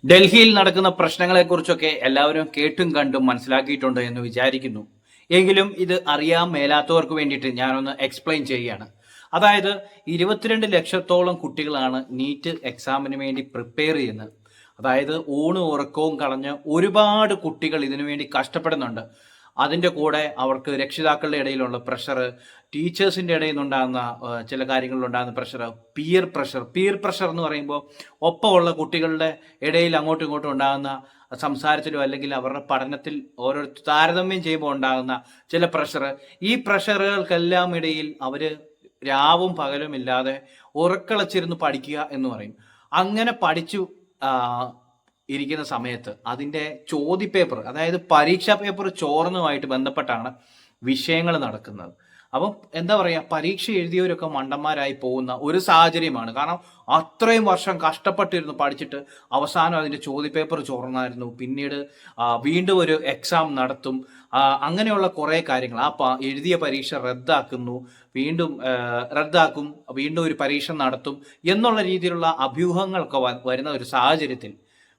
ഡൽഹിയിൽ നടക്കുന്ന പ്രശ്നങ്ങളെക്കുറിച്ചൊക്കെ എല്ലാവരും കേട്ടും കണ്ടും മനസ്സിലാക്കിയിട്ടുണ്ട് എന്ന് വിചാരിക്കുന്നു. എങ്കിലും ഇത് അറിയാൻ മേലാത്തവർക്ക് വേണ്ടിയിട്ട് ഞാനൊന്ന് എക്സ്പ്ലെയിൻ ചെയ്യുകയാണ്. അതായത് 22 ലക്ഷത്തോളം കുട്ടികളാണ് നീറ്റ് എക്സാമിന് വേണ്ടി പ്രിപ്പയർ ചെയ്യുന്നത്. അതായത് ഊണും ഉറക്കവും കളഞ്ഞ് ഒരുപാട് കുട്ടികൾ ഇതിനു വേണ്ടി കഷ്ടപ്പെടുന്നുണ്ട്. അതിൻ്റെ കൂടെ അവർക്ക് രക്ഷിതാക്കളുടെ ഇടയിലുള്ള പ്രഷർ, ടീച്ചേഴ്സിൻ്റെ ഇടയിൽ നിന്നുണ്ടാകുന്ന ചില കാര്യങ്ങളിലുണ്ടാകുന്ന പ്രഷർ, പിയർ പ്രഷർ എന്ന് പറയുമ്പോൾ ഒപ്പമുള്ള കുട്ടികളുടെ ഇടയിൽ അങ്ങോട്ടും ഇങ്ങോട്ടും ഉണ്ടാകുന്ന സംസാരത്തിലോ അല്ലെങ്കിൽ അവരുടെ പഠനത്തിൽ ഓരോ താരതമ്യം ചെയ്യുമ്പോൾ ഉണ്ടാകുന്ന ചില പ്രഷർ, ഈ പ്രഷറുകൾക്കെല്ലാം ഇടയിൽ അവർ രാവും പകലും ഇല്ലാതെ ഉറക്കളച്ചിരുന്ന് പഠിക്കുക എന്ന് പറയും. അങ്ങനെ പഠിച്ചു ഇരിക്കുന്ന സമയത്ത് അതിൻ്റെ ചോദ്യപേപ്പർ, അതായത് പരീക്ഷാ പേപ്പർ ചോർന്നുമായിട്ട് ബന്ധപ്പെട്ടാണ് വിഷയങ്ങൾ നടക്കുന്നത്. അപ്പം എന്താ പറയുക, പരീക്ഷ എഴുതിയവരൊക്കെ മണ്ടന്മാരായി പോകുന്ന ഒരു സാഹചര്യമാണ്. കാരണം അത്രയും വർഷം കഷ്ടപ്പെട്ടിരുന്നു പഠിച്ചിട്ട് അവസാനം അതിൻ്റെ ചോദ്യപേപ്പർ ചോർന്നായിരുന്നു. പിന്നീട് വീണ്ടും ഒരു എക്സാം നടത്തും, അങ്ങനെയുള്ള കുറേ കാര്യങ്ങൾ. എഴുതിയ പരീക്ഷ റദ്ദാക്കുന്നു, റദ്ദാക്കും, വീണ്ടും ഒരു പരീക്ഷ നടത്തും എന്നുള്ള രീതിയിലുള്ള അഭ്യൂഹങ്ങളൊക്കെ വരുന്ന ഒരു സാഹചര്യത്തിൽ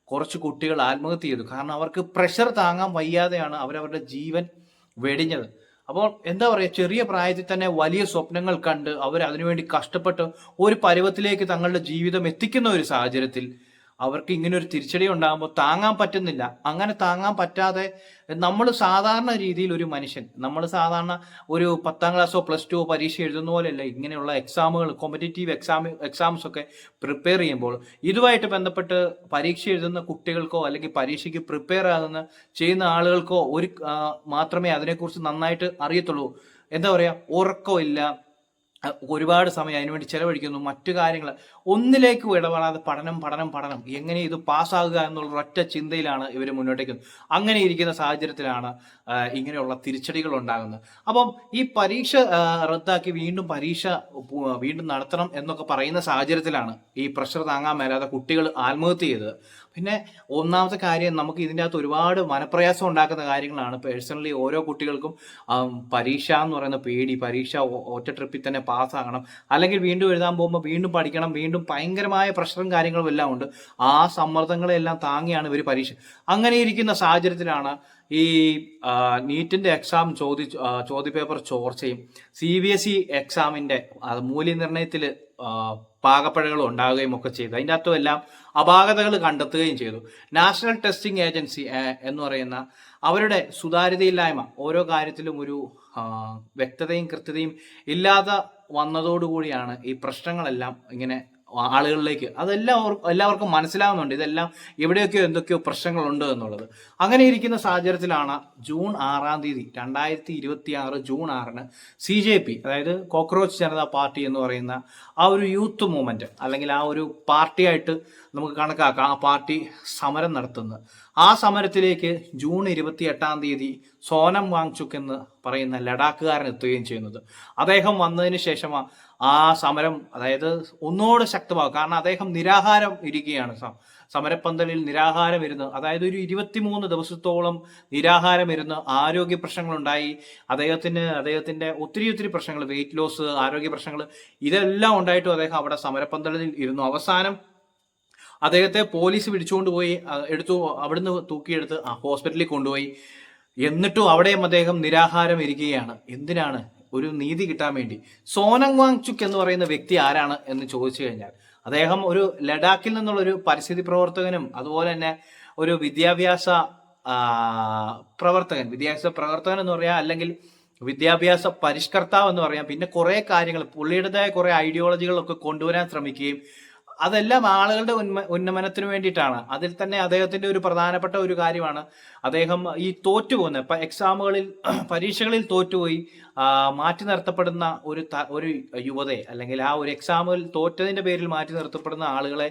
കുറച്ച് കുട്ടികൾ ആത്മഹത്യ ചെയ്തു. കാരണം അവർക്ക് പ്രഷർ താങ്ങാൻ വയ്യാതെയാണ് അവരവരുടെ ജീവൻ വെടിഞ്ഞത്. അപ്പോൾ എന്താ പറയുക, ചെറിയ പ്രായത്തിൽ തന്നെ വലിയ സ്വപ്നങ്ങൾ കണ്ട് അവർ അതിനുവേണ്ടി കഷ്ടപ്പെട്ട് ഒരു പരുവത്തിലേക്ക് തങ്ങളുടെ ജീവിതം എത്തിക്കുന്ന ഒരു സാഹചര്യത്തിൽ അവർക്ക് ഇങ്ങനെ ഒരു തിരിച്ചടി ഉണ്ടാകുമ്പോൾ താങ്ങാൻ പറ്റുന്നില്ല. അങ്ങനെ താങ്ങാൻ പറ്റാതെ നമ്മൾ സാധാരണ രീതിയിൽ ഒരു മനുഷ്യൻ, നമ്മൾ സാധാരണ ഒരു 10ാം ക്ലാസ്സോ +2 പരീക്ഷ എഴുതുന്ന പോലെയല്ല ഇങ്ങനെയുള്ള എക്സാമുകൾ, കോമ്പറ്റേറ്റീവ് എക്സാംസ് ഒക്കെ പ്രിപ്പയർ ചെയ്യുമ്പോൾ ഇതുമായിട്ട് ബന്ധപ്പെട്ട് പരീക്ഷ എഴുതുന്ന കുട്ടികൾക്കോ അല്ലെങ്കിൽ പരീക്ഷയ്ക്ക് പ്രിപ്പയർ ചെയ്യുന്ന ആളുകൾക്കോ മാത്രമേ അതിനെക്കുറിച്ച് നന്നായിട്ട് അറിയത്തുള്ളൂ. എന്താ പറയുക, ഉറക്കമില്ല, ഒരുപാട് സമയം അതിനുവേണ്ടി ചെലവഴിക്കുന്നു, മറ്റു കാര്യങ്ങൾ ഒന്നിലേക്ക് ഇടപെടാതെ പഠനം എങ്ങനെ ഇത് പാസ്സാകുക എന്നുള്ള ഒറ്റ ചിന്തയിലാണ് ഇവർ മുന്നോട്ടേക്ക്. അങ്ങനെ ഇരിക്കുന്ന സാഹചര്യത്തിലാണ് ഇങ്ങനെയുള്ള തിരിച്ചടികൾ ഉണ്ടാകുന്നത്. അപ്പം ഈ പരീക്ഷ റദ്ദാക്കി വീണ്ടും നടത്തണം എന്നൊക്കെ പറയുന്ന സാഹചര്യത്തിലാണ് ഈ പ്രഷർ താങ്ങാൻ മേലാതെ കുട്ടികൾ ആത്മഹത്യ ചെയ്തത്. പിന്നെ ഒന്നാമത്തെ കാര്യം, നമുക്ക് ഇതിൻ്റെ അകത്ത് ഒരുപാട് മനപ്രയാസം ഉണ്ടാക്കുന്ന കാര്യങ്ങളാണ്. പേഴ്സണലി ഓരോ കുട്ടികൾക്കും പരീക്ഷ എന്ന് പറയുന്ന പേടി, പരീക്ഷ ഒറ്റ ട്രിപ്പിൽ തന്നെ പാസ്സാകണം, അല്ലെങ്കിൽ വീണ്ടും എഴുതാൻ പോകുമ്പോൾ വീണ്ടും പഠിക്കണം, വീണ്ടും ഭയങ്കരമായ പ്രഷറും കാര്യങ്ങളും എല്ലാം ഉണ്ട്. ആ സമ്മർദ്ദങ്ങളെല്ലാം താങ്ങിയാണ് ഇവർ പരീക്ഷ. അങ്ങനെ ഇരിക്കുന്ന സാഹചര്യത്തിലാണ് ഈ നീറ്റിൻ്റെ എക്സാം ചോദ്യപേപ്പർ ചോർച്ചയും CBSE എക്സാമിൻ്റെ മൂല്യനിർണ്ണയത്തിൽ പാകപ്പിഴകൾ ഉണ്ടാകുകയും ഒക്കെ ചെയ്തു. അതിൻ്റെ അകത്തും എല്ലാം അപാകതകൾ കണ്ടെത്തുകയും ചെയ്തു. നാഷണൽ ടെസ്റ്റിംഗ് ഏജൻസി എന്ന് പറയുന്ന അവരുടെ സുതാര്യതയില്ലായ്മ, ഓരോ കാര്യത്തിലും ഒരു വ്യക്തതയും കൃത്യതയും ഇല്ലാതെ വന്നതോടുകൂടിയാണ് ഈ പ്രശ്നങ്ങളെല്ലാം ഇങ്ങനെ ആളുകളിലേക്ക്, എല്ലാവർക്കും മനസ്സിലാവുന്നുണ്ട് ഇതെല്ലാം എവിടെയൊക്കെയോ എന്തൊക്കെയോ പ്രശ്നങ്ങളുണ്ട് എന്നുള്ളത്. അങ്ങനെ ഇരിക്കുന്ന സാഹചര്യത്തിലാണ് ജൂൺ 6-ാം തീയതി 2026 ജൂൺ 6-ന് CJP, അതായത് കോക്രോച്ച് ജനതാ പാർട്ടി എന്ന് പറയുന്ന ആ ഒരു യൂത്ത് മൂവ്മെന്റ് അല്ലെങ്കിൽ ആ ഒരു പാർട്ടിയായിട്ട് നമുക്ക് കണക്കാക്കാം, ആ പാർട്ടി സമരം നടത്തുന്നത്. ആ സമരത്തിലേക്ക് ജൂൺ 28-ാം തീയതി സോനം വാങ്ചുക് എന്ന് പറയുന്ന ലഡാക്കുകാരൻ എത്തുകയും ചെയ്യുന്നത്. അദ്ദേഹം വന്നതിന് ശേഷമാണ് ആ സമരം, അതായത് ഒന്നുകൂടെ ശക്തമാകും. കാരണം അദ്ദേഹം നിരാഹാരം ഇരിക്കുകയാണ്, സമരപ്പന്തലിൽ നിരാഹാരം ഇരുന്ന്, അതായത് ഒരു 23 ദിവസത്തോളം നിരാഹാരം ഇരുന്ന് ആരോഗ്യ പ്രശ്നങ്ങളുണ്ടായി. അദ്ദേഹത്തിന്റെ ഒത്തിരി പ്രശ്നങ്ങൾ, വെയിറ്റ് ലോസ്, ആരോഗ്യ പ്രശ്നങ്ങൾ, ഇതെല്ലാം ഉണ്ടായിട്ടും അദ്ദേഹം അവിടെ സമരപ്പന്തലിൽ ഇരുന്നു. അവസാനം അദ്ദേഹത്തെ പോലീസ് പിടിച്ചുകൊണ്ട് പോയി അവിടുന്ന് തൂക്കിയെടുത്ത് ഹോസ്പിറ്റലിൽ കൊണ്ടുപോയി. എന്നിട്ടും അവിടെയും അദ്ദേഹം നിരാഹാരം ഇരിക്കുകയാണ്. എന്തിനാണ്? ഒരു നീതി കിട്ടാൻ വേണ്ടി. സോനം വാങ്ചുക് എന്ന് പറയുന്ന വ്യക്തി ആരാണ് എന്ന് ചോദിച്ചു കഴിഞ്ഞാൽ, അദ്ദേഹം ഒരു ലഡാക്കിൽ നിന്നുള്ളൊരു പരിസ്ഥിതി പ്രവർത്തകനും അതുപോലെ തന്നെ ഒരു വിദ്യാഭ്യാസ പ്രവർത്തകൻ എന്ന് പറയാം, അല്ലെങ്കിൽ വിദ്യാഭ്യാസ പരിഷ്കർത്താവ് എന്ന് പറയാം. പിന്നെ കുറെ കാര്യങ്ങൾ, പുള്ളിയുടേതായ കുറെ ഐഡിയോളജികളൊക്കെ കൊണ്ടുവരാൻ ശ്രമിക്കുകയും അതെല്ലാം ആളുകളുടെ ഉന്നമനത്തിന് വേണ്ടിയിട്ടാണ്. അതിൽ തന്നെ അദ്ദേഹത്തിന്റെ ഒരു പ്രധാനപ്പെട്ട ഒരു കാര്യമാണ്, അദ്ദേഹം ഈ തോറ്റുപോകുന്ന പരീക്ഷകളിൽ തോറ്റുപോയി മാറ്റി നിർത്തപ്പെടുന്ന ഒരു യുവതയെ, അല്ലെങ്കിൽ ആ ഒരു എക്സാമിൽ തോറ്റതിന്റെ പേരിൽ മാറ്റി നിർത്തപ്പെടുന്ന ആളുകളെ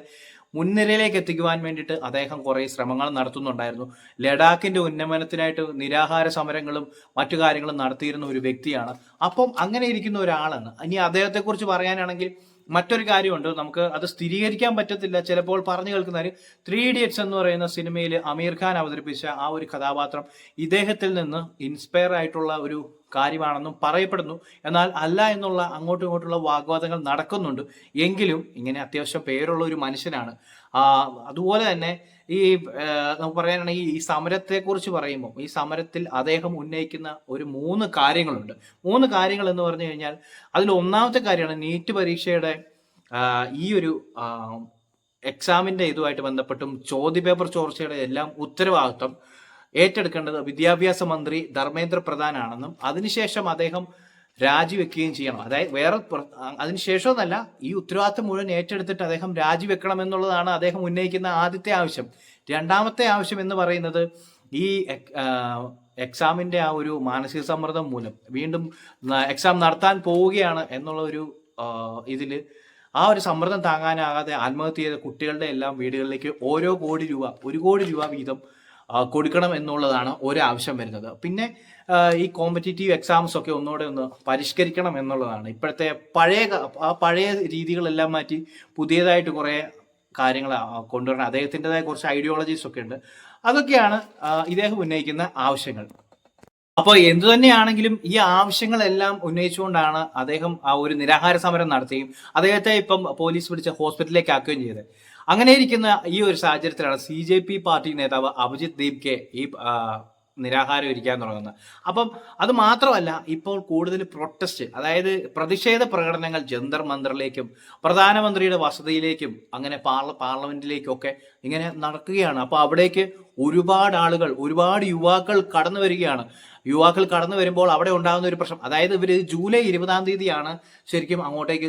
മുൻനിരയിലേക്ക് എത്തിക്കുവാൻ വേണ്ടിയിട്ട് അദ്ദേഹം കുറേ ശ്രമങ്ങൾ നടത്തുന്നുണ്ടായിരുന്നു. ലഡാക്കിന്റെ ഉന്നമനത്തിനായിട്ട് നിരാഹാര സമരങ്ങളും മറ്റു കാര്യങ്ങളും നടത്തിയിരുന്ന ഒരു വ്യക്തിയാണ്. അപ്പം അങ്ങനെ ഇരിക്കുന്ന ഒരാളാണ്. ഇനി അദ്ദേഹത്തെക്കുറിച്ച് പറയാനാണെങ്കിൽ മറ്റൊരു കാര്യമുണ്ട്, നമുക്ക് അത് സ്ഥിരീകരിക്കാൻ പറ്റത്തില്ല, ചിലപ്പോൾ പറഞ്ഞു കേൾക്കുന്ന 3 Idiots എന്ന് പറയുന്ന സിനിമയിൽ അമീർ ഖാൻ അവതരിപ്പിച്ച ആ ഒരു കഥാപാത്രം ഇദ്ദേഹത്തിൽ നിന്ന് ഇൻസ്പയർ ആയിട്ടുള്ള ഒരു കാര്യമാണെന്നും പറയപ്പെടുന്നു. എന്നാൽ അല്ല എന്നുള്ള അങ്ങോട്ടും ഇങ്ങോട്ടുള്ള വാഗ്വാദങ്ങൾ നടക്കുന്നുണ്ട്. എങ്കിലും ഇങ്ങനെ അത്യാവശ്യം പേരുള്ള ഒരു മനുഷ്യനാണ്. അതുപോലെ തന്നെ ഈ നമുക്ക് പറയാനാണെങ്കിൽ ഈ സമരത്തെക്കുറിച്ച് പറയുമ്പോൾ ഈ സമരത്തിൽ അദ്ദേഹം ഉന്നയിക്കുന്ന ഒരു 3 കാര്യങ്ങളുണ്ട്. 3 കാര്യങ്ങൾ എന്ന് പറഞ്ഞു കഴിഞ്ഞാൽ അതിൽ ഒന്നാമത്തെ കാര്യമാണ് നീറ്റ് പരീക്ഷയുടെ ഈ ഒരു എക്സാമിന്റെ ഇതുമായിട്ട് ബന്ധപ്പെട്ടും ചോദ്യപേപ്പർ ചോർച്ചയുടെ എല്ലാം ഉത്തരവാദിത്വം ഏറ്റെടുക്കേണ്ടത് വിദ്യാഭ്യാസ മന്ത്രി ധർമ്മേന്ദ്ര പ്രധാൻ ആണെന്നും അതിനുശേഷം അദ്ദേഹം രാജിവെക്കുകയും ചെയ്യണം. അതായത് വേറെ അതിനുശേഷമൊന്നല്ല, ഈ ഉത്തരവാദിത്വം മുഴുവൻ ഏറ്റെടുത്തിട്ട് അദ്ദേഹം രാജിവെക്കണം എന്നുള്ളതാണ് അദ്ദേഹം ഉന്നയിക്കുന്ന ആദ്യത്തെ ആവശ്യം. രണ്ടാമത്തെ ആവശ്യം എന്ന് പറയുന്നത് ഈ എക്സാമിന്റെ ആ ഒരു മാനസിക സമ്മർദ്ദം മൂലം വീണ്ടും എക്സാം നടത്താൻ പോവുകയാണ് എന്നുള്ള ഒരു ഇതില് ആ ഒരു സമ്മർദ്ദം താങ്ങാനാകാതെ ആത്മഹത്യ ചെയ്ത കുട്ടികളുടെ എല്ലാം വീടുകളിലേക്ക് 1 കോടി രൂപ വീതം കൊടുക്കണം എന്നുള്ളതാണ് ഒരാവശ്യം വരുന്നത്. പിന്നെ ഈ കോമ്പറ്റേറ്റീവ് എക്സാംസ് ഒക്കെ ഒന്നുകൂടെ ഒന്ന് പരിഷ്കരിക്കണം എന്നുള്ളതാണ്. ഇപ്പോഴത്തെ പഴയ രീതികളെല്ലാം മാറ്റി പുതിയതായിട്ട് കുറേ കാര്യങ്ങൾ കൊണ്ടുവരണം. അദ്ദേഹത്തിൻ്റെതായ കുറച്ച് ഐഡിയോളജീസ് ഒക്കെ ഉണ്ട്. അതൊക്കെയാണ് ഇദ്ദേഹം ഉന്നയിക്കുന്ന ആവശ്യങ്ങൾ. അപ്പോൾ എന്തു തന്നെയാണെങ്കിലും ഈ ആവശ്യങ്ങളെല്ലാം ഉന്നയിച്ചുകൊണ്ടാണ് അദ്ദേഹം ആ ഒരു നിരാഹാര സമരം നടത്തുകയും അദ്ദേഹത്തെ ഇപ്പം പോലീസ് പിടിച്ച് ഹോസ്പിറ്റലിലേക്ക് ആക്കുകയും ചെയ്തത്. അങ്ങനെ ഇരിക്കുന്ന ഈ ഒരു സാഹചര്യത്തിലാണ് CJP പാർട്ടി നേതാവ് അഭിജിത് ദീപ്കെ ഈ നിരാഹാരം ഇരിക്കാൻ തുടങ്ങുന്നത്. അപ്പം അത് മാത്രമല്ല, ഇപ്പോൾ കൂടുതൽ പ്രൊട്ടസ്റ്റ്, അതായത് പ്രതിഷേധ പ്രകടനങ്ങൾ ജന്തർ മന്ദറിലേക്കും പ്രധാനമന്ത്രിയുടെ വസതിയിലേക്കും അങ്ങനെ പാർലമെന്റിലേക്കും ഒക്കെ ഇങ്ങനെ നടക്കുകയാണ്. അപ്പോൾ അവിടേക്ക് ഒരുപാട് ആളുകൾ, ഒരുപാട് യുവാക്കൾ കടന്നു വരികയാണ്. യുവാക്കൾ കടന്നു വരുമ്പോൾ അവിടെ ഉണ്ടാകുന്ന ഒരു പ്രശ്നം, അതായത് ഇവർ ജൂലൈ 20-ാം തീയതിയാണ് ശരിക്കും അങ്ങോട്ടേക്ക്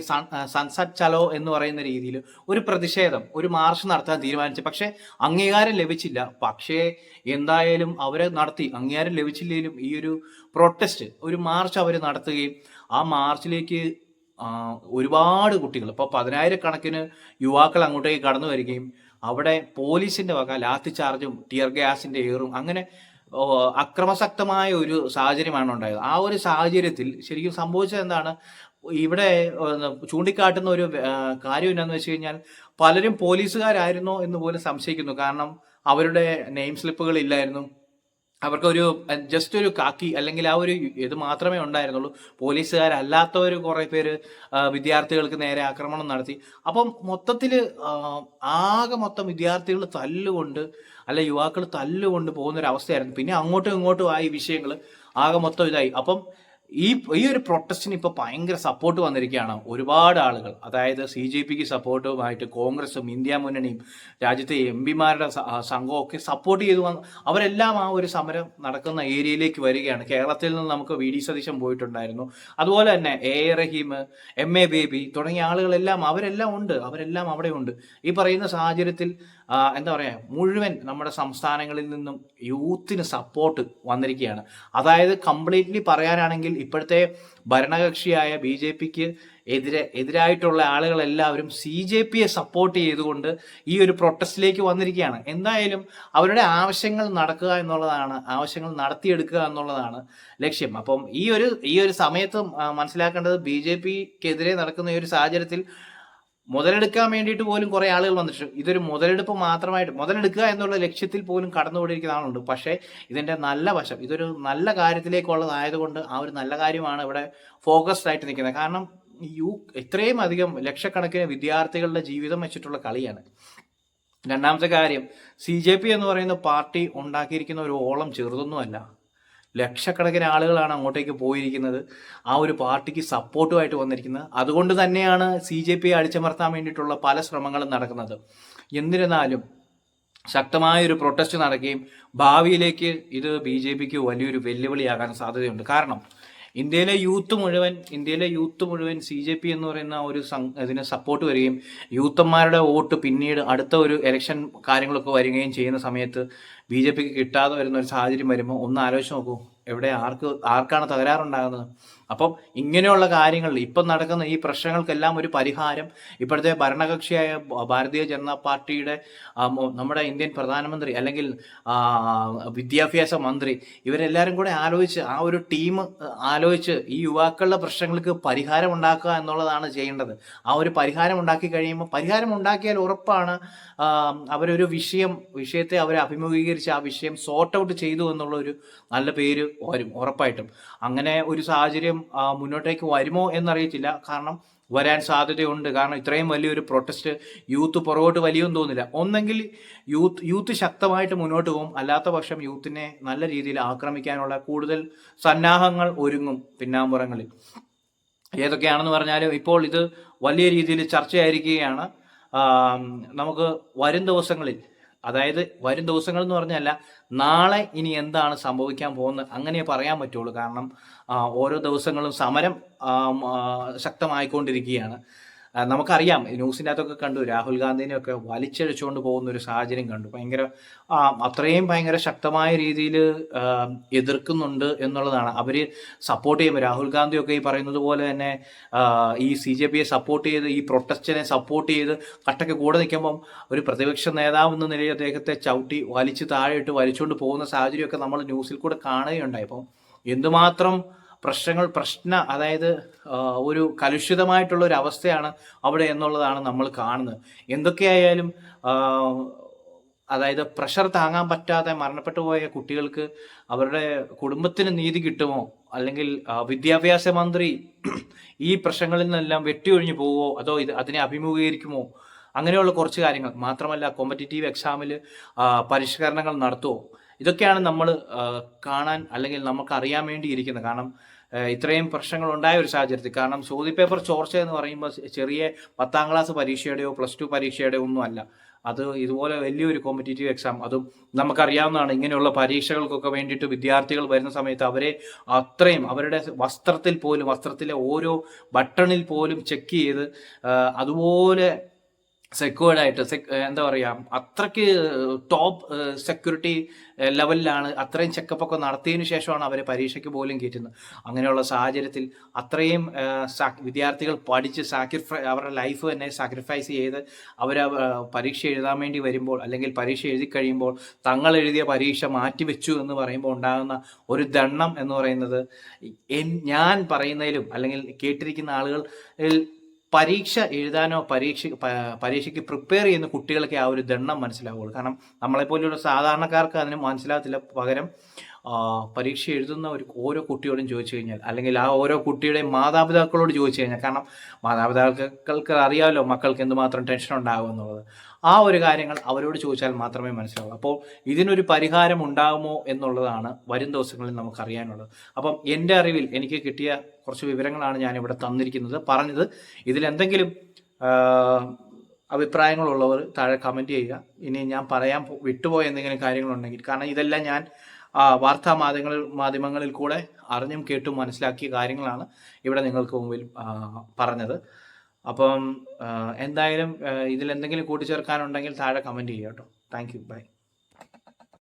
സൺസെറ്റ് ചലോ എന്ന് പറയുന്ന രീതിയിൽ ഒരു പ്രതിഷേധം, ഒരു മാർച്ച് നടത്താൻ തീരുമാനിച്ചു. പക്ഷേ അംഗീകാരം ലഭിച്ചില്ല. പക്ഷേ എന്തായാലും അവരെ നടത്തി. അംഗീകാരം ലഭിച്ചില്ലെങ്കിലും ഈ ഒരു പ്രൊട്ടസ്റ്റ്, ഒരു മാർച്ച് അവർ നടത്തുകയും ആ മാർച്ചിലേക്ക് ഒരുപാട് കുട്ടികൾ, ഇപ്പോൾ 10,000-കണക്കിന് യുവാക്കൾ അങ്ങോട്ടേക്ക് കടന്നു വരികയും അവിടെ പോലീസിന്റെ വക ലാത്തി ചാർജും ടിയർ ഗ്യാസിന്റെ ഏറും അങ്ങനെ അക്രമസക്തമായ ഒരു സാഹചര്യമാണ് ഉണ്ടായത്. ആ ഒരു സാഹചര്യത്തിൽ ശരിക്കും സംഭവിച്ചത് എന്താണ്, ഇവിടെ ചൂണ്ടിക്കാട്ടുന്ന ഒരു കാര്യം എന്താണെന്ന് വെച്ച് കഴിഞ്ഞാൽ പലരും പോലീസുകാരായിരുന്നോ എന്ന് പോലും സംശയിക്കുന്നു. കാരണം അവരുടെ നെയിം സ്ലിപ്പുകൾ ഇല്ലായിരുന്നു. അവർക്കൊരു ജസ്റ്റ് ഒരു കാക്കി അല്ലെങ്കിൽ ആ ഒരു ഇത് മാത്രമേ ഉണ്ടായിരുന്നുള്ളൂ. പോലീസുകാരല്ലാത്തവർ കുറേ പേര് വിദ്യാർത്ഥികൾക്ക് നേരെ ആക്രമണം നടത്തി. അപ്പം മൊത്തത്തിൽ മൊത്തം വിദ്യാർത്ഥികൾ തല്ലുകൊണ്ട് അല്ല യുവാക്കൾ തല്ലുകൊണ്ട് പോകുന്ന ഒരു അവസ്ഥയായിരുന്നു. പിന്നെ അങ്ങോട്ടും ഇങ്ങോട്ടും ആയി വിഷയങ്ങൾ മൊത്തം ഇതായി. അപ്പം ഈ ഒരു പ്രൊട്ടസ്റ്റിന് ഇപ്പൊ ഭയങ്കര സപ്പോർട്ട് വന്നിരിക്കുകയാണ്. ഒരുപാട് ആളുകൾ, അതായത് CJPക്ക് സപ്പോർട്ടുമായിട്ട് കോൺഗ്രസും ഇന്ത്യ മുന്നണിയും രാജ്യത്തെ MP-മാരുടെ സംഘവും ഒക്കെ സപ്പോർട്ട് ചെയ്തു അവരെല്ലാം ആ ഒരു സമരം നടക്കുന്ന ഏരിയയിലേക്ക് വരികയാണ്. കേരളത്തിൽ നിന്ന് നമുക്ക് VD സതീശൻ പോയിട്ടുണ്ടായിരുന്നു. അതുപോലെ തന്നെ AA റഹീം, MA ബേബി തുടങ്ങിയ ആളുകളെല്ലാം അവരെല്ലാം അവിടെ ഉണ്ട്. ഈ പറയുന്ന സാഹചര്യത്തിൽ എന്താ പറയാ, മുഴുവൻ നമ്മുടെ സംസ്ഥാനങ്ങളിൽ നിന്നും യൂത്തിന് സപ്പോർട്ട് വന്നിരിക്കുകയാണ്. അതായത് കംപ്ലീറ്റ്ലി പറയാനാണെങ്കിൽ ഇപ്പോഴത്തെ ഭരണകക്ഷിയായ BJPക്ക് എതിരായിട്ടുള്ള ആളുകളെല്ലാവരും CJPയെ സപ്പോർട്ട് ചെയ്തുകൊണ്ട് ഈ ഒരു പ്രൊട്ടസ്റ്റിലേക്ക് വന്നിരിക്കുകയാണ്. എന്തായാലും അവരുടെ ആവശ്യങ്ങൾ ആവശ്യങ്ങൾ നടത്തിയെടുക്കുക എന്നുള്ളതാണ് ലക്ഷ്യം. അപ്പം ഈ ഒരു സമയത്ത് മനസ്സിലാക്കേണ്ടത് BJPക്കെതിരെ നടക്കുന്ന ഈ ഒരു സാഹചര്യത്തിൽ മുതലെടുക്കാൻ വേണ്ടിയിട്ട് പോലും കുറെ ആളുകൾ വന്നിട്ടുണ്ട്. ഇതൊരു മുതലെടുപ്പ് മാത്രമായിട്ട് മുതലെടുക്കുക എന്നുള്ള ലക്ഷ്യത്തിൽ പോലും കടന്നുകൂടിയിരിക്കുന്ന ആളുണ്ട്. പക്ഷേ ഇതിന്റെ നല്ല വശം, ഇതൊരു നല്ല കാര്യത്തിലേക്കുള്ളതായതുകൊണ്ട് ആ ഒരു നല്ല കാര്യമാണ് ഇവിടെ ഫോക്കസ്ഡ് ആയിട്ട് നിൽക്കുന്നത്. കാരണം ഇത്രയും അധികം ലക്ഷക്കണക്കിന് വിദ്യാർത്ഥികളുടെ ജീവിതം വെച്ചിട്ടുള്ള കളിയാണ്. രണ്ടാമത്തെ കാര്യം, CJP എന്ന് പറയുന്ന പാർട്ടി ഉണ്ടാക്കിയിരിക്കുന്ന ഒരു ഓളം ചെറുതൊന്നുമല്ല. ലക്ഷക്കണക്കിന് ആളുകളാണ് അങ്ങോട്ടേക്ക് പോയിരിക്കുന്നത്, ആ ഒരു പാർട്ടിക്ക് സപ്പോർട്ടുമായിട്ട് വന്നിരിക്കുന്നത്. അതുകൊണ്ട് തന്നെയാണ് CJPയെ അടിച്ചമർത്താൻ വേണ്ടിയിട്ടുള്ള പല ശ്രമങ്ങളും നടക്കുന്നത്. എന്നിരുന്നാലും ശക്തമായ ഒരു പ്രൊട്ടസ്റ്റ് നടക്കുകയും ഭാവിയിലേക്ക് ഇത് BJPക്ക് വലിയൊരു വെല്ലുവിളിയാകാൻ സാധ്യതയുണ്ട്. കാരണം ഇന്ത്യയിലെ യൂത്ത് മുഴുവൻ CJP എന്ന് പറയുന്ന ഒരു ഇതിന് സപ്പോർട്ട് വരികയും യൂത്തന്മാരുടെ വോട്ട് പിന്നീട് അടുത്ത ഒരു ഇലക്ഷൻ കാര്യങ്ങളൊക്കെ വരികയും ചെയ്യുന്ന സമയത്ത് BJPക്ക് കിട്ടാതെ വരുന്ന ഒരു സാഹചര്യം വരുമ്പോൾ ഒന്ന് ആലോചിച്ച് നോക്കൂ, ആർക്കാണ് തകരാറുണ്ടാകുന്നത്? അപ്പം ഇങ്ങനെയുള്ള കാര്യങ്ങളിൽ ഇപ്പം നടക്കുന്ന ഈ പ്രശ്നങ്ങൾക്കെല്ലാം ഒരു പരിഹാരം ഇപ്പോഴത്തെ ഭരണകക്ഷിയായ ഭാരതീയ ജനതാ പാർട്ടിയുടെ നമ്മുടെ ഇന്ത്യൻ പ്രധാനമന്ത്രി അല്ലെങ്കിൽ വിദ്യാഭ്യാസ മന്ത്രി ഇവരെല്ലാവരും കൂടെ ആലോചിച്ച് ആ ഒരു ടീം ആലോചിച്ച് ഈ യുവാക്കളുടെ പ്രശ്നങ്ങൾക്ക് പരിഹാരം ഉണ്ടാക്കുക എന്നുള്ളതാണ് ചെയ്യേണ്ടത്. ആ ഒരു പരിഹാരം ഉണ്ടാക്കി കഴിയുമ്പോൾ പരിഹാരം ഉണ്ടാക്കിയാൽ ഉറപ്പാണ് അവരൊരു വിഷയത്തെ അവർ അഭിമുഖീകരിച്ച് ആ വിഷയം സോർട്ട് ഔട്ട് ചെയ്തു എന്നുള്ള ഒരു നല്ല പേര് വരും ഉറപ്പായിട്ടും. അങ്ങനെ ഒരു സാഹചര്യം മുന്നോട്ടേക്ക് വരുമോ എന്നറിയത്തില്ല. കാരണം വരാൻ സാധ്യതയുണ്ട്. കാരണം ഇത്രയും വലിയൊരു പ്രൊട്ടസ്റ്റ് യൂത്ത് പുറകോട്ട് വലിയൊന്നും തോന്നില്ല. ഒന്നെങ്കിൽ യൂത്ത് ശക്തമായിട്ട് മുന്നോട്ട് പോകും, അല്ലാത്ത പക്ഷം യൂത്തിനെ നല്ല രീതിയിൽ ആക്രമിക്കാനുള്ള കൂടുതൽ സന്നാഹങ്ങൾ ഒരുങ്ങും പിന്നാമ്പുറങ്ങളിൽ. ഏതൊക്കെയാണെന്ന് പറഞ്ഞാലും ഇപ്പോൾ ഇത് വലിയ രീതിയിൽ ചർച്ചയായിരിക്കുകയാണ്. നമുക്ക് വരും ദിവസങ്ങളിൽ, അതായത് വരും ദിവസങ്ങൾ എന്ന് പറഞ്ഞല്ല, നാളെ ഇനി എന്താണ് സംഭവിക്കാൻ പോകുന്നത് അങ്ങനെ പറയാൻ പറ്റുള്ളൂ. കാരണം ഓരോ ദിവസങ്ങളും സമരം ശക്തമായിക്കൊണ്ടിരിക്കുകയാണ്. നമുക്കറിയാം, ന്യൂസിൻ്റെ അകത്തൊക്കെ കണ്ടു, രാഹുൽ ഗാന്ധിനെയൊക്കെ വലിച്ചഴിച്ചുകൊണ്ട് പോകുന്ന ഒരു സാഹചര്യം കണ്ടു. അത്രയും ഭയങ്കര ശക്തമായ രീതിയിൽ എതിർക്കുന്നുണ്ട് എന്നുള്ളതാണ്. അവർ സപ്പോർട്ട് ചെയ്യുമ്പോൾ രാഹുൽ ഗാന്ധിയൊക്കെ ഈ പറയുന്നത് പോലെ തന്നെ ഈ CJPയെ സപ്പോർട്ട് ചെയ്ത് ഈ പ്രൊട്ടസ്റ്റിനെ സപ്പോർട്ട് ചെയ്ത് കട്ടയ്ക്ക് കൂടെ നിൽക്കുമ്പം ഒരു പ്രതിപക്ഷ നേതാവ് എന്ന നിലയിൽ അദ്ദേഹത്തെ ചവിട്ടി വലിച്ച് താഴെയിട്ട് വലിച്ചുകൊണ്ട് പോകുന്ന സാഹചര്യമൊക്കെ നമ്മൾ ന്യൂസിൽ കൂടെ കാണുകയുണ്ടായി. അപ്പം എന്തുമാത്രം അതായത് ഒരു കലുഷിതമായിട്ടുള്ള ഒരു അവസ്ഥയാണ് അവിടെ എന്നുള്ളതാണ് നമ്മൾ കാണുന്നത്. എന്തൊക്കെയായാലും അതായത് പ്രഷർ താങ്ങാൻ പറ്റാതെ മരണപ്പെട്ടു പോയ കുട്ടികൾക്ക് അവരുടെ കുടുംബത്തിന് നീതി കിട്ടുമോ, അല്ലെങ്കിൽ വിദ്യാഭ്യാസ മന്ത്രി ഈ പ്രശ്നങ്ങളിൽ നിന്നെല്ലാം വെട്ടിയൊഴിഞ്ഞു പോവോ, അതോ അതിനെ അഭിമുഖീകരിക്കുമോ, അങ്ങനെയുള്ള കുറച്ച് കാര്യങ്ങൾ. മാത്രമല്ല കോമ്പറ്റീറ്റീവ് എക്സാമിൽ പരിഷ്കരണങ്ങൾ നടത്തുമോ, ഇതൊക്കെയാണ് നമ്മൾ കാണാൻ അല്ലെങ്കിൽ നമുക്ക് അറിയാൻ വേണ്ടി ഇരിക്കുന്നത്. കാരണം ഇത്രയും പ്രശ്നങ്ങൾ ഉണ്ടായ ഒരു സാഹചര്യത്തിൽ, കാരണം ചോദ്യപേപ്പർ ചോർച്ച എന്ന് പറയുമ്പോൾ ചെറിയ 10ാം ക്ലാസ് പരീക്ഷയുടെയോ +2 പരീക്ഷയുടെയോ ഒന്നും അല്ല. അത് ഇതുപോലെ വലിയൊരു കോമ്പറ്റീറ്റീവ് എക്സാം, അതും നമുക്കറിയാവുന്നതാണ്. ഇങ്ങനെയുള്ള പരീക്ഷകൾക്കൊക്കെ വേണ്ടിയിട്ട് വിദ്യാർത്ഥികൾ വരുന്ന സമയത്ത് അവരെ അത്രയും അവരുടെ വസ്ത്രത്തിലെ ഓരോ ബട്ടണിൽ പോലും ചെക്ക് ചെയ്ത് അതുപോലെ സെക്യൂർഡായിട്ട് എന്താ പറയുക, അത്രയ്ക്ക് ടോപ്പ് സെക്യൂരിറ്റി ലെവലിലാണ്, അത്രയും ചെക്കപ്പൊക്കെ നടത്തിയതിനു ശേഷമാണ് അവരെ പരീക്ഷയ്ക്ക് പോലും കയറ്റുന്നത്. അങ്ങനെയുള്ള സാഹചര്യത്തിൽ അത്രയും വിദ്യാർത്ഥികൾ പഠിച്ച് അവരുടെ ലൈഫ് തന്നെ സാക്രിഫൈസ് ചെയ്ത് അവർ പരീക്ഷ എഴുതാൻ വേണ്ടി വരുമ്പോൾ, അല്ലെങ്കിൽ പരീക്ഷ എഴുതി കഴിയുമ്പോൾ തങ്ങൾ എഴുതിയ പരീക്ഷ മാറ്റിവെച്ചു എന്ന് പറയുമ്പോൾ ഉണ്ടാകുന്ന ഒരു ദണ്ണം എന്ന് പറയുന്നത് ഞാൻ പറയുന്നതിലും അല്ലെങ്കിൽ കേട്ടിരിക്കുന്ന ആളുകൾ പരീക്ഷ എഴുതാനോ പരീക്ഷയ്ക്ക് പ്രിപ്പയർ ചെയ്യുന്ന കുട്ടികൾക്ക് ആ ഒരു ദണ്ണം മനസ്സിലാവുള്ളൂ. കാരണം നമ്മളെപ്പോലെയുള്ള സാധാരണക്കാർക്ക് അതിന് മനസ്സിലാകത്തില്ല. പകരം പരീക്ഷ എഴുതുന്ന ഓരോ കുട്ടിയോടും ചോദിച്ചു കഴിഞ്ഞാൽ, അല്ലെങ്കിൽ ആ ഓരോ കുട്ടിയുടെ മാതാപിതാക്കളോട് ചോദിച്ചു കഴിഞ്ഞാൽ, കാരണം മാതാപിതാക്കൾക്ക് അറിയാമല്ലോ മക്കൾക്ക് എന്തുമാത്രം ടെൻഷൻ ഉണ്ടാകും എന്നുള്ളത്, ആ ഒരു കാര്യങ്ങൾ അവരോട് ചോദിച്ചാൽ മാത്രമേ മനസ്സിലാവൂ. അപ്പോൾ ഇതിനൊരു പരിഹാരം ഉണ്ടാകുമോ എന്നുള്ളതാണ് വരും ദിവസങ്ങളിൽ നമുക്കറിയാനുള്ളത്. അപ്പം എൻ്റെ അറിവിൽ എനിക്ക് കിട്ടിയ കുറച്ച് വിവരങ്ങളാണ് ഞാനിവിടെ പറഞ്ഞത്. ഇതിലെന്തെങ്കിലും അഭിപ്രായങ്ങളുള്ളവർ താഴെ കമൻറ്റ് ചെയ്യുക. ഇനി ഞാൻ പറയാൻ വിട്ടുപോയ എന്തെങ്കിലും കാര്യങ്ങളുണ്ടെങ്കിൽ, കാരണം ഇതെല്ലാം ഞാൻ വാർത്താ മാധ്യമങ്ങളിൽ കൂടെ അറിഞ്ഞും കേട്ടും മനസ്സിലാക്കിയ കാര്യങ്ങളാണ് ഇവിടെ നിങ്ങൾക്ക് മുമ്പിൽ പറഞ്ഞത്. അപ്പം എന്തായാലും ഇതിലെന്തെങ്കിലും കൂട്ടിച്ചേർക്കാനുണ്ടെങ്കിൽ താഴെ കമൻറ്റ് ചെയ്യുക കേട്ടോ. Thank you, by.